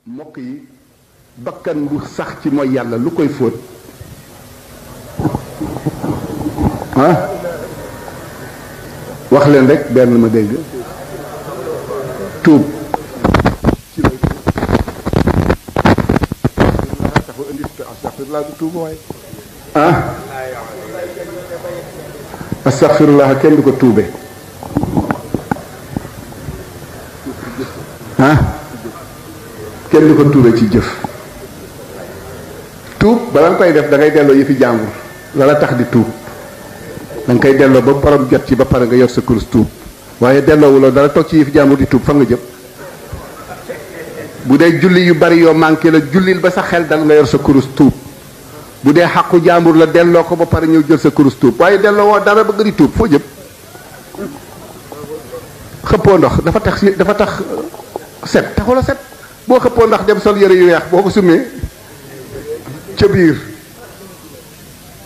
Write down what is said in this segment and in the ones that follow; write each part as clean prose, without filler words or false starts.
mbokk yi bakkan bu sax ci mooy yàlla lu koy fóot ah wax leen rek benn ma dégg tuub ci lay dafa indi astaghfirullah du tuub waaye ah astaghfirullah kenn du ko tuube ah kenn du ko tuube ci jëf tuub bala nga koy def da ngay delloo yëfi jàmbur lala tax di tuub da nga koy delloo ba borom jot ci ba pare nga yor sa kurus tuub waaye delloowuloo dara toog ci yëfi jàmbur di tuub fa nga jëm bu dee julli yu bari yoo manqué la jullil ba sa xel dal nga yor sa kurus tuub bu dee xàqu jàmbur la delloo ko ba pare ñëw jël sa kurus tuub waaye delloo woo dara bëgg di tuub foo jëm xëppoo ndox dafa tax set taxula set boo xëppoo ndax dem sol yëre yu weex boo ko sumee ca biir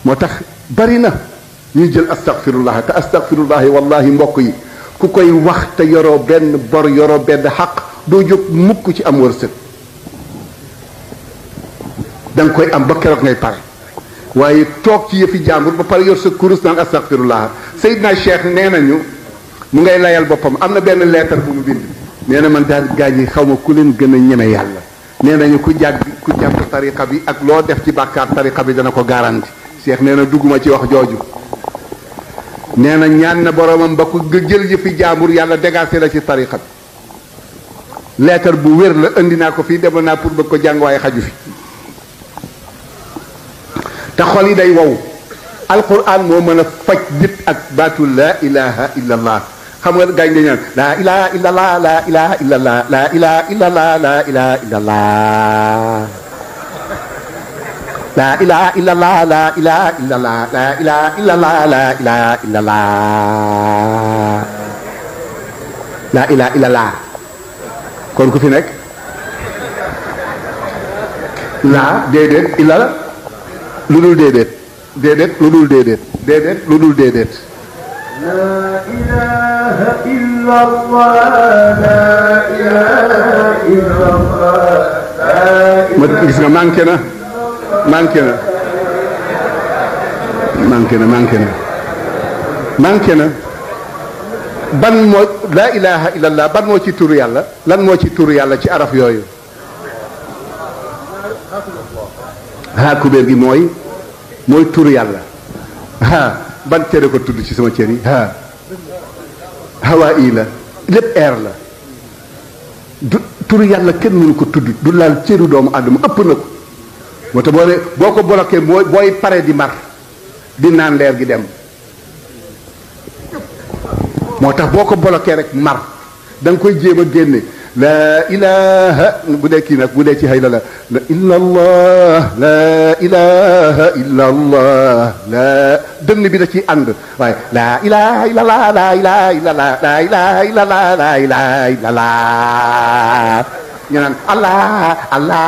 moo tax bari na ñuy jël astaghfirullah te astaghfirullah wallahi mbokk yi ku koy wax te yoroo benn bor yoroo benn xaq doo jóg mukk ci am wërsëg da nga koy am ba keroog ngay pare waaye toog ci yëfi jàmbur ba pare yor sa kurus naan astaghfirullah Seydina Cheikh nee nañu mu ngay layal boppam am na benn lettre bu mu bind nee na man daal gaañ yi xaw ma ku leen gën a ñeme yàlla nee nañu ku jàpp tariqa bi ak loo def ci bàkkaar tariqa bi dana ko garanti Cheikh nee na dugguma ci wax jooju nee na ñaan na boromam ba ku jël yëfi jaambur yàlla dégagé la ci tariqa bi lettre bu wér la indi naa ko fii demal naa pour bëgg ko jàng waaye xaju fi te xol yi day wow alquran moo mën a faj nit ak baatu laa ilaha illa allah xam nga gaañ dañu naan laa ilaha illallah laa ilaha illallah laa ilaha illallah laa ilaha illallah laa ilaha illallah laa ilaha illallah laa ilaha illallah laa ilaha illallah laa ilaha illallah kon ku fi nekk laa déedéet illa lu dul déedéet déedéet lu dul déedéet déedéet lu dul déedéet لا إله إلا الله لا إله إلا الله ma gis nga manqué na manqué na manqué na manqué na manqué na ban moo laa ilaha illallah ban moo ci turu yàlla lan moo ci turu yàlla ci araf yooyu haa kubéer gi mooy turu yàlla haa ban cere ko tudd ci sama cër yi haa hawaa ii la lépp air la du turu yàlla kenn mënu ko tudd du laal cëru doomu àddama ëpp na ko moo tax boo ko bloqué booy pare di mar di naan leer gi dem moo tax boo ko bloqué rek mar da nga koy jéem a génne laa ilaha bu dee kii nag bu dee ci xëy la illa allah laa ilaha illa allah la dënn bi da ciy ànd waaye laa ilaha illa allah laa ilaha illa allah laa ilaha illa allah laa ilaha illa allah ñu naan allah allah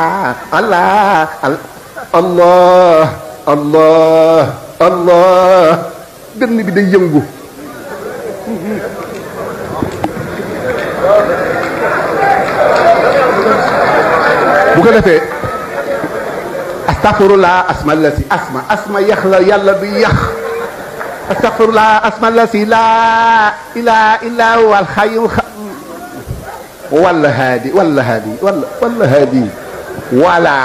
allah allah allah allah dënn bi day yëngu bu ko defee astaghfirullah asma la si asma yax la yàlla du yax astaghfirullah asma la si laa ilaha illa huwa alxayu wala haadi wala haadi wala haadi wala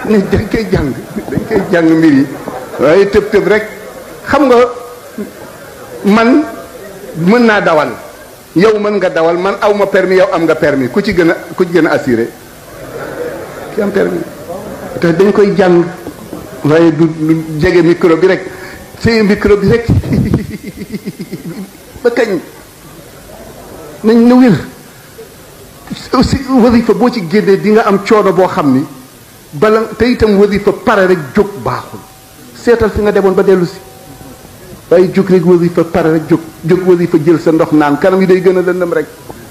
ni dañ koy jàng mbir yi waaye tëb rek xam nga man mën naa dawal yow mën nga dawal man aw ma permis yow am nga permis ku ci gën a assuré ki am permis te dañ koy jàng waaye du jege micro bi rek téye micro bi rek ba kañ nañ na wér aussi wasifa boo ci génnee di nga am coono boo xam ni bala te itam wasifa pare rek jóg baaxul seetal fi nga demoon ba dellu si waaye jóg rek wasifa pare rek jóg wasifa jël sa ndox naan kanam yi day gën a lëndëm rek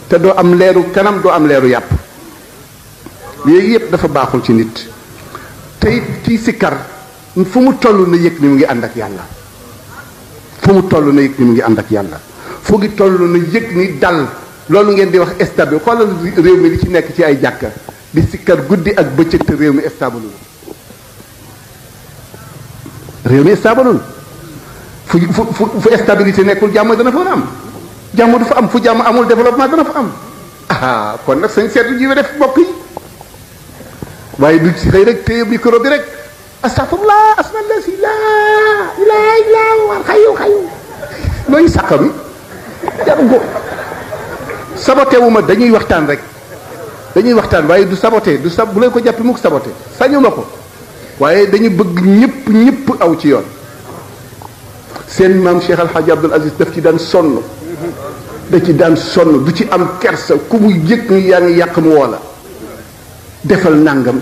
te doo am leeru kanam doo am leeru yàpp yooyu yëpp dafa baaxul ci nit te it kii sikkar fu mu toll na yëg ni mu ngi ànd ak yàlla fu mu toll na yëg ni mu ngi ànd ak yàlla fu ngi toll na yëg ni dal loolu ngeen di wax stable xoolal réew mi li ci nekk ci ay jàkka di sikkar guddi ak bëccëg te réew mi stable réew mi stable fu stabilité nekkul jàmm dana fa am jàmm du fa am fu jàmm amul développement dana fa am kon nag sañ seetlu jiwe def mbokk yi waaye du ci xëy rek téye micro bi rek astafurlah asmalla si laa ilaaha illaa huwa xayu looy sàqa bi jaru ko saboté wu ma dañuy waxtaan rek dañuy waxtaan waaye du saboté du bu leen ko jàppi mukk saboté sañu ma ko waaye dañu bëgg ñëpp aw ci yoon seen maam Cheikh Al Hadj Abdoul Aziz daf ci daan sonn du ci am kersa ku mu yëg ni yaa ngi yàq mu woo la defal nangam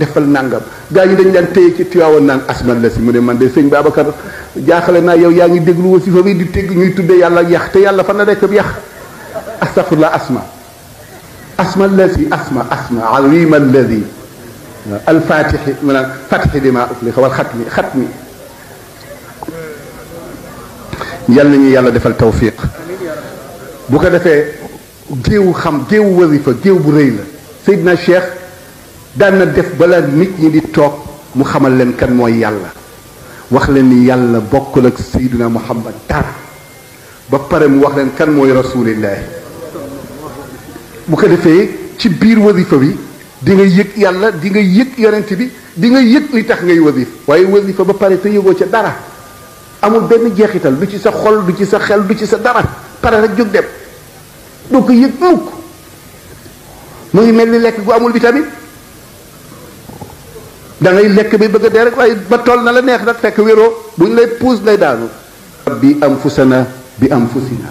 gaa ñi dañ daan téye ci Tiwaawan naan asman la si mu ne man de sëñ Babacar jaaxale naa yow yaa ngi déglu wasifa bi di tégg ñuy tuddee yàlla yax te yàlla fan la nekk bi yax astafurlah asma allasi asma alima alladi alfatixi maanaam fatixi lima uflixa wal xatmi yal nañu yàlla defal tawfiq bu ko defee géewu wasifa géew bu rëy la Seydina Cheikh daan na def bala nit ñi di toog mu xamal leen kan mooy yàlla wax leen ni yàlla bokkul ak Seydina Muhammad dara ba pare mu wax leen kan mooy rasulillahi bu ko defee ci biir wasifa bi di nga yëg yàlla di nga yëg yonent bi di nga yëg li tax ngay wasif waaye wasifa ba pare te yëgoo ca dara amul benn jeexital du ci sa xol du ci sa xel du ci sa dara pare rek jóg dem doo ko yëg mukk mu ngi mel ni lekk gu amul vitamine da ngay lekk bi bëgg a dee rek waaye ba toll na la neex nag fekk wéroo buñ lay puus lay daanu bi anfusana bi anfusina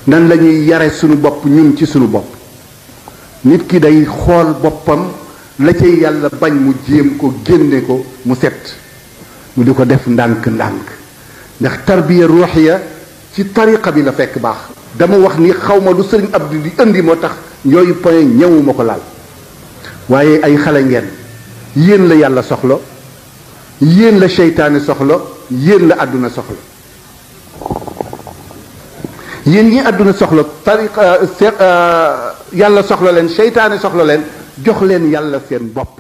nan la ñuy yare suñu bopp ñun ci suñu bopp nit ki day xool boppam la cay yàlla bañ mu jéem ko génne ko mu set mu di ko def ndànk-ndànk ndax tarbiya ruuxiya ci tariqa bi la fekk baax dama wax ni xawma lu sëriñ Abdou di indi moo tax yooyu point ñëwuma ko laal waaye ay xale ngeen yéen la yàlla soxla yéen la seytaane soxla yéen la àdduna soxla yéen ñi àdduna soxla tariqa yàlla soxla leen seytaane soxla leen jox leen yàlla seen bopp